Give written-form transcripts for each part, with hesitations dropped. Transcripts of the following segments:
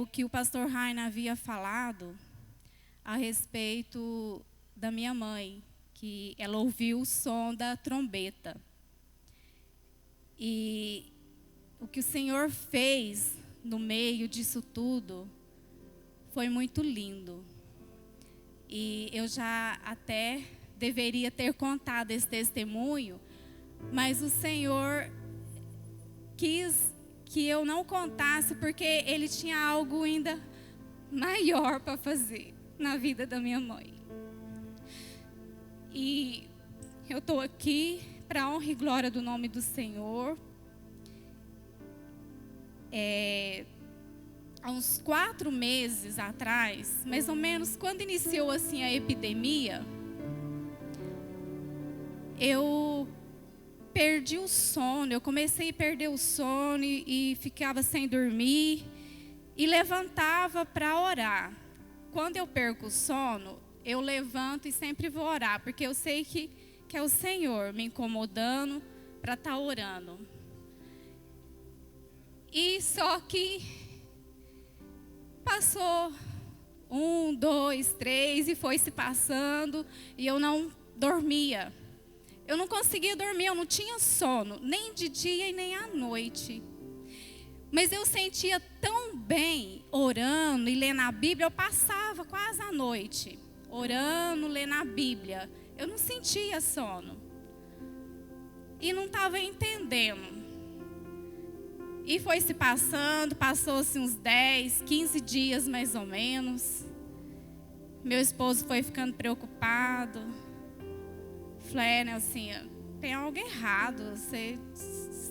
o que o pastor Rainer havia falado a respeito da minha mãe, que ela ouviu o som da trombeta. E o que o Senhor fez no meio disso tudo foi muito lindo. E eu já até deveria ter contado esse testemunho, mas o Senhor quis que eu não contasse, porque Ele tinha algo ainda maior para fazer na vida da minha mãe. E eu estou aqui para a honra e glória do nome do Senhor. Há uns 4 meses atrás, mais ou menos, quando iniciou assim a epidemia, eu perdi o sono. Eu comecei a perder o sono e ficava sem dormir e levantava para orar. Quando eu perco o sono, eu levanto e sempre vou orar, porque eu sei que é o Senhor me incomodando para estar orando. E só que passou 1, 2, 3 e foi se passando e eu não dormia. Eu não conseguia dormir, eu não tinha sono, nem de dia e nem à noite. Mas eu sentia tão bem orando e lendo a Bíblia, eu passava quase a noite orando, lendo a Bíblia. Eu não sentia sono. E não estava entendendo. E foi se passando, passou-se uns 10, 15 dias mais ou menos. Meu esposo foi ficando preocupado. Falei, assim, tem algo errado. Você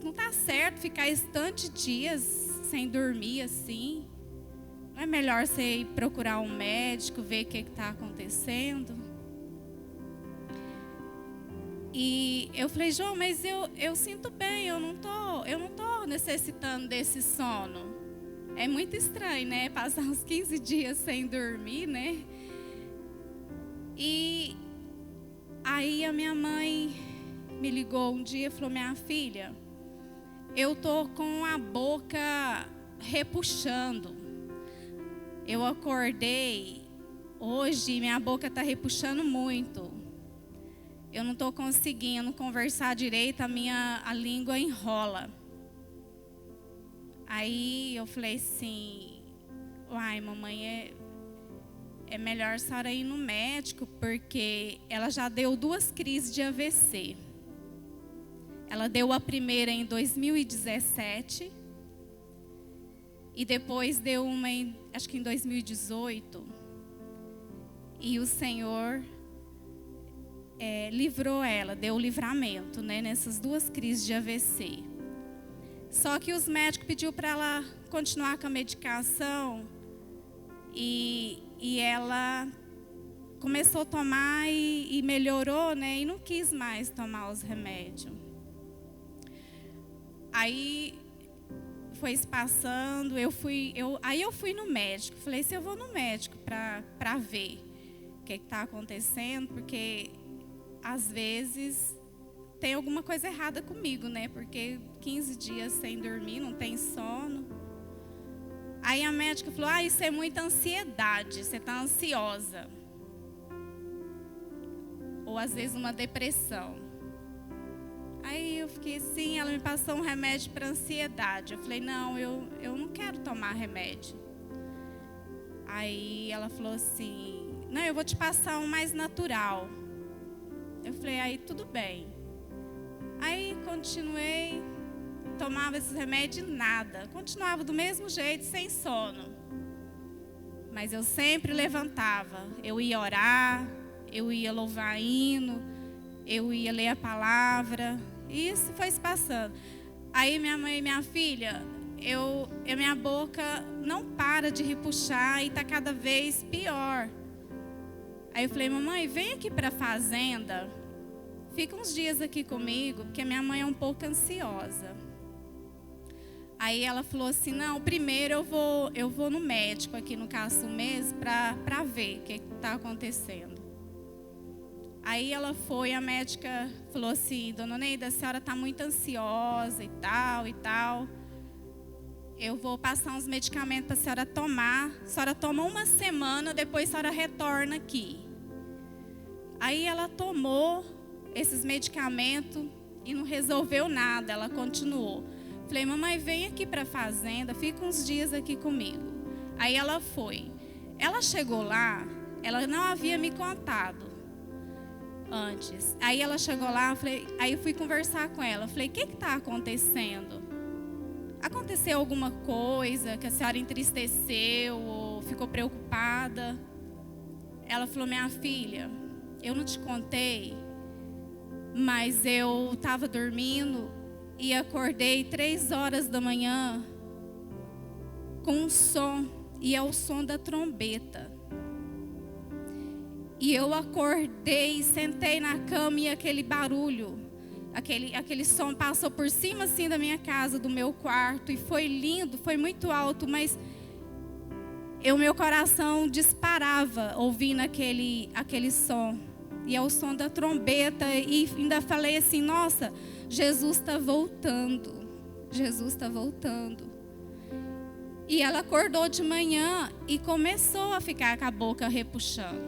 não está certo ficar esse tanto de dias sem dormir assim. Não é melhor você ir procurar um médico, ver o que está acontecendo? E eu falei, João, mas eu sinto bem, eu não tô necessitando desse sono. É muito estranho, né? Passar uns 15 dias sem dormir, né? E aí a minha mãe me ligou um dia e falou, minha filha, eu tô com a boca repuxando. Eu acordei hoje e minha boca está repuxando muito. Eu não estou conseguindo conversar direito, a língua enrola. Aí eu falei assim, uai, mamãe, é melhor a senhora ir no médico, porque ela já deu 2 crises de AVC. Ela deu a primeira em 2017 e depois deu uma, acho que em 2018. E o Senhor livrou ela, deu o livramento, né, nessas 2 crises de AVC. Só que os médicos pediu para ela continuar com a medicação e ela começou a tomar e melhorou, né, e não quis mais tomar os remédios. Aí foi se passando, aí eu fui no médico. Falei, se eu vou no médico para ver o que está acontecendo, porque às vezes tem alguma coisa errada comigo, né? Porque 15 dias sem dormir, não tem sono. Aí a médica falou, isso é muita ansiedade, você está ansiosa. Ou às vezes uma depressão. Aí eu fiquei assim, ela me passou um remédio para ansiedade. Eu falei, não, eu não quero tomar remédio. Aí ela falou assim, não, eu vou te passar um mais natural. Eu falei, aí tudo bem. Aí continuei, tomava esses remédios e nada. Continuava do mesmo jeito, sem sono. Mas eu sempre levantava. Eu ia orar, eu ia louvar hino, eu ia ler a palavra. E isso foi se passando. Aí minha mãe e minha filha, minha boca não para de repuxar e está cada vez pior. Aí eu falei, mamãe, vem aqui para a fazenda. Fica uns dias aqui comigo, porque minha mãe é um pouco ansiosa. Aí ela falou assim, não, primeiro eu vou no médico aqui no Caço mesmo para ver o que está acontecendo. Aí ela foi, a médica falou assim, dona Neida, a senhora está muito ansiosa e tal e tal. eu vou passar uns medicamentos para a senhora tomar. A senhora toma uma semana, depois a senhora retorna aqui. Aí ela tomou esses medicamentos e não resolveu nada, ela continuou. Falei, mamãe, vem aqui para a fazenda, fica uns dias aqui comigo. Aí ela foi. Ela chegou lá, ela não havia me contado antes. Aí ela chegou lá, aí eu fui conversar com ela. Falei, o que está acontecendo? Aconteceu alguma coisa que a senhora entristeceu ou ficou preocupada? Ela falou, minha filha, eu não te contei, mas eu estava dormindo e acordei 3 horas da manhã com um som, e é o som da trombeta. E eu acordei, sentei na cama e aquele barulho, aquele som passou por cima assim da minha casa, do meu quarto, e foi lindo, foi muito alto, mas meu coração disparava ouvindo aquele som. E é o som da trombeta, e ainda falei assim, nossa, Jesus está voltando, Jesus está voltando. E ela acordou de manhã e começou a ficar com a boca repuxando.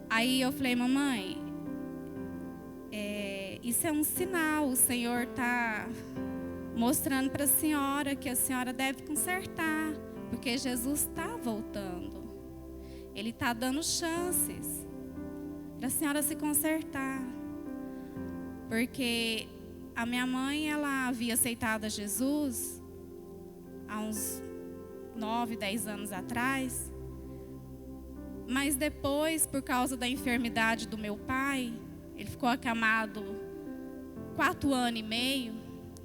Aí eu falei, mamãe, isso é um sinal, o Senhor está mostrando para a senhora que a senhora deve consertar, porque Jesus está voltando. Ele está dando chances para a senhora se consertar. Porque a minha mãe, ela havia aceitado a Jesus há uns 9, 10 anos atrás. Mas depois, por causa da enfermidade do meu pai, ele ficou acamado 4 anos e meio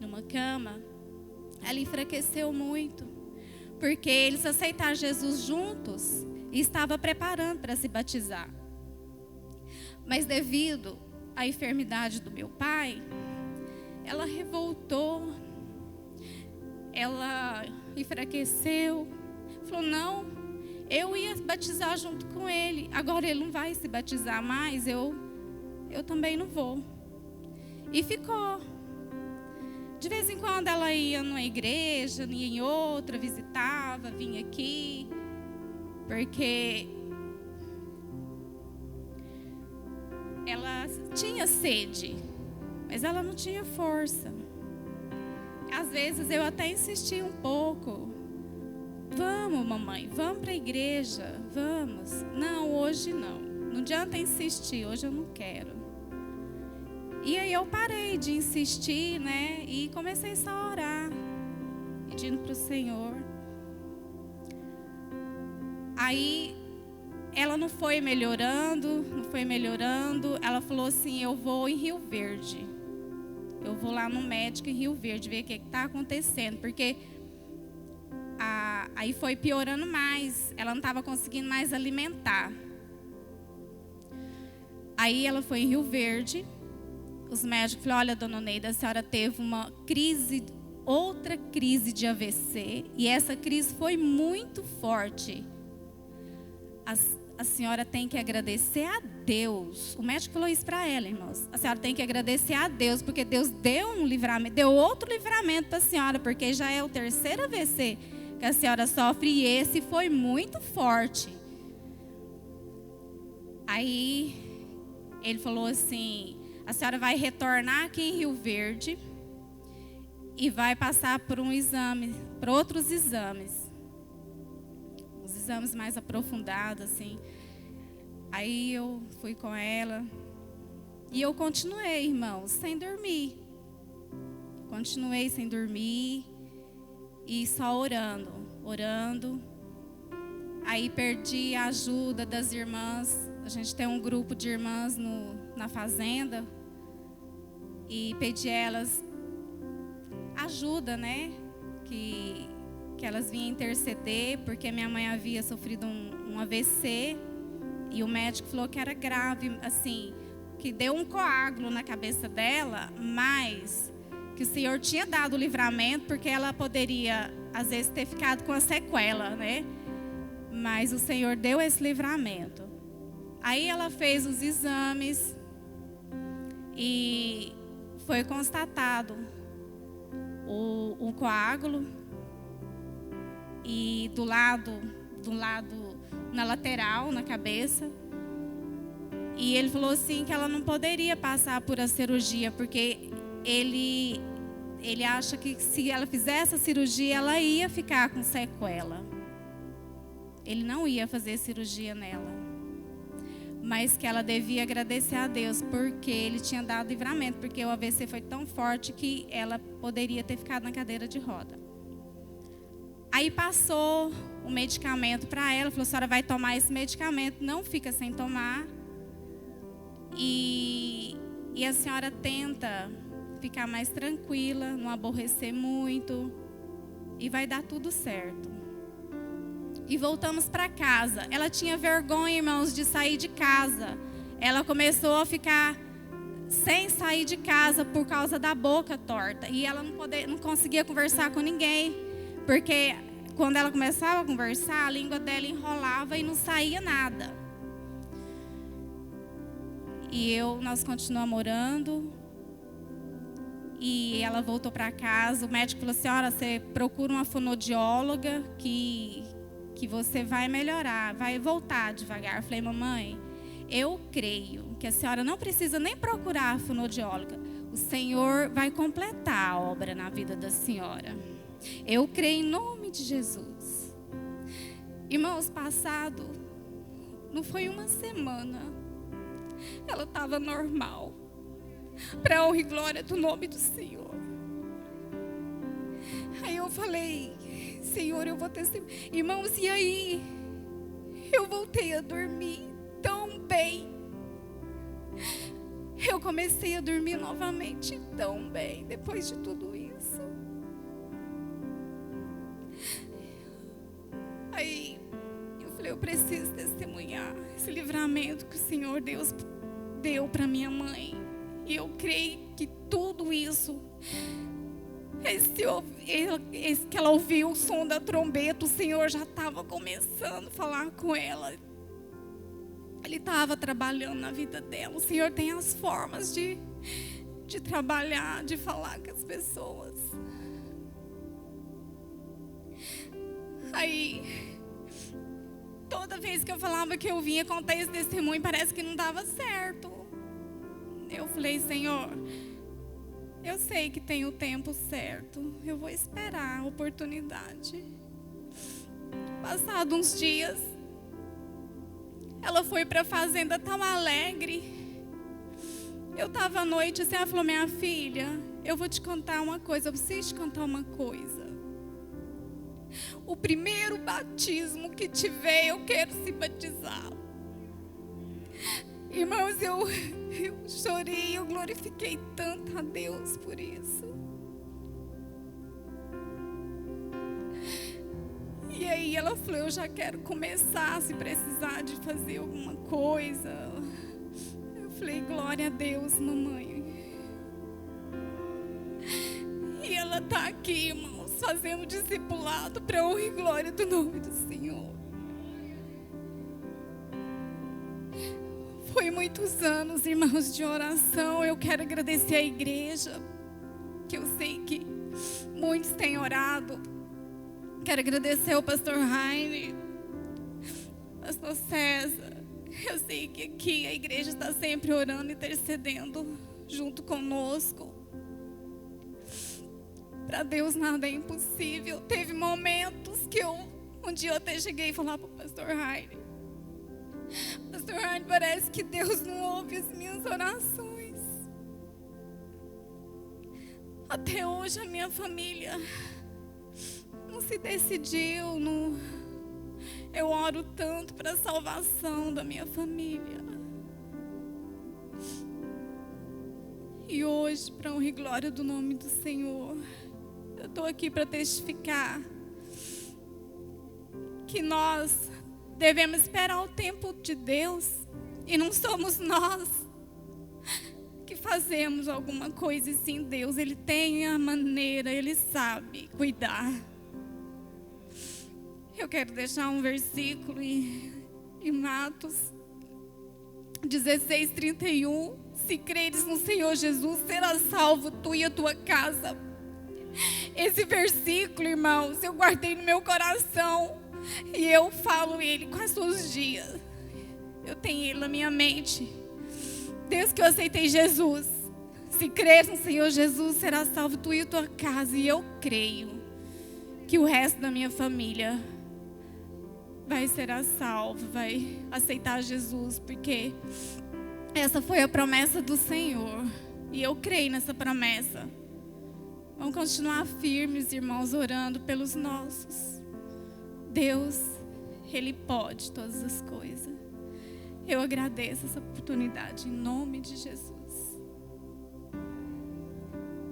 numa cama. Ela enfraqueceu muito, porque eles aceitaram Jesus juntos e estava preparando para se batizar. Mas devido à enfermidade do meu pai, ela revoltou, ela enfraqueceu, falou, não, eu ia batizar junto com ele, agora ele não vai se batizar mais, eu também não vou. E ficou. De vez em quando ela ia numa igreja, ia em outra, visitava, vinha aqui, porque ela tinha sede, mas ela não tinha força. Às vezes eu até insisti um pouco. Vamos, mamãe, vamos para a igreja, vamos. Não, hoje não. Não adianta insistir, hoje eu não quero. E aí eu parei de insistir, né? E comecei só a orar, pedindo para o Senhor. Aí ela não foi melhorando. Ela falou assim, eu vou em Rio Verde. Eu vou lá no médico em Rio Verde ver o que está acontecendo. Porque aí foi piorando mais. Ela não estava conseguindo mais alimentar. Aí ela foi em Rio Verde. Os médicos falaram, olha, dona Neida, a senhora teve uma crise, outra crise de AVC. E essa crise foi muito forte. A senhora tem que agradecer a Deus. O médico falou isso para ela, irmãos. A senhora tem que agradecer a Deus, porque Deus deu um livramento, deu outro livramento para a senhora, porque já é o 3º AVC que a senhora sofre e esse foi muito forte. Aí ele falou assim, a senhora vai retornar aqui em Rio Verde e vai passar por um exame, por outros exames. Os exames mais aprofundados, assim. Aí eu fui com ela e eu continuei, irmãos, sem dormir. Continuei sem dormir e só orando. Aí perdi a ajuda das irmãs. A gente tem um grupo de irmãs na fazenda. E pedi a elas ajuda, né? Que elas vinham interceder, porque minha mãe havia sofrido um AVC. E o médico falou que era grave, assim, que deu um coágulo na cabeça dela, mas que o Senhor tinha dado o livramento, porque ela poderia, às vezes, ter ficado com a sequela, né? Mas o Senhor deu esse livramento. Aí ela fez os exames e foi constatado o coágulo e do lado, na lateral, na cabeça. E ele falou assim que ela não poderia passar por a cirurgia, porque ele acha que se ela fizesse a cirurgia, ela ia ficar com sequela. Ele não ia fazer cirurgia nela. Mas que ela devia agradecer a Deus, porque ele tinha dado livramento, porque o AVC foi tão forte que ela poderia ter ficado na cadeira de roda. Aí passou o medicamento para ela, falou: a senhora vai tomar esse medicamento, não fica sem tomar. E a senhora tenta ficar mais tranquila, não aborrecer muito, e vai dar tudo certo. E voltamos para casa. Ela tinha vergonha, irmãos, de sair de casa. Ela começou a ficar sem sair de casa por causa da boca torta. E ela não conseguia conversar com ninguém, porque quando ela começava a conversar, a língua dela enrolava e não saía nada. E nós continuamos orando. E ela voltou para casa. O médico falou: senhora, você procura uma fonoaudióloga que você vai melhorar, vai voltar devagar. Eu falei: mamãe, eu creio que a senhora não precisa nem procurar a fonoaudióloga. O Senhor vai completar a obra na vida da senhora. Eu creio em nome de Jesus. Irmãos, passado, não foi uma semana, ela estava normal, para a honra e glória do nome do Senhor. Aí eu falei: Senhor, eu vou ter... Irmãos, e aí? Eu voltei a dormir tão bem. Eu comecei a dormir novamente tão bem, depois de tudo isso. Aí eu falei: eu preciso testemunhar esse livramento que o Senhor Deus deu para minha mãe. E eu creio que tudo isso, que ela ouviu o som da trombeta, o Senhor já estava começando a falar com ela. Ele estava trabalhando na vida dela. O Senhor tem as formas de trabalhar, de falar com as pessoas. Aí, toda vez que eu falava que eu vinha contar esse testemunho, parece que não dava certo. Eu falei: Senhor, eu sei que tem o tempo certo, eu vou esperar a oportunidade. Passados uns dias, ela foi para a fazenda tão alegre. Eu estava à noite assim, ela falou: minha filha, eu vou te contar uma coisa, eu preciso te contar uma coisa. O primeiro batismo que tiver, eu quero se batizar. Irmãos, eu chorei, eu glorifiquei tanto a Deus por isso. E aí ela falou: eu já quero começar, se precisar de fazer alguma coisa. Eu falei: glória a Deus, mamãe. E ela está aqui, irmãos, fazendo discipulado para a honra e glória do nome do Senhor. Foi muitos anos, irmãos, de oração. Eu quero agradecer a igreja, que eu sei que muitos têm orado. Quero agradecer ao pastor Heine, pastor César. Eu sei que aqui a igreja está sempre orando e intercedendo junto conosco. Para Deus nada é impossível. Teve momentos que um dia eu até cheguei a falar para o pastor Heine: pastor Heine, parece que Deus não ouve as minhas orações. Até hoje a minha família não se decidiu. Eu oro tanto para a salvação da minha família. E hoje, para a honra e glória do nome do Senhor, eu estou aqui para testificar que nós devemos esperar o tempo de Deus. E não somos nós que fazemos alguma coisa, e sim Deus. Ele tem a maneira, Ele sabe cuidar. Eu quero deixar um versículo em Atos 16:31. Se creres no Senhor Jesus, serás salvo tu e a tua casa. Esse versículo, irmãos, eu guardei no meu coração. E eu falo ele quase todos os dias. Eu tenho ele na minha mente. Desde que eu aceitei Jesus. Se crer no Senhor Jesus, será salvo tu e a tua casa. E eu creio que o resto da minha família vai ser salvo, vai aceitar Jesus. Porque essa foi a promessa do Senhor. E eu creio nessa promessa. Vamos continuar firmes, irmãos, orando pelos nossos. Deus, Ele pode todas as coisas. Eu agradeço essa oportunidade em nome de Jesus.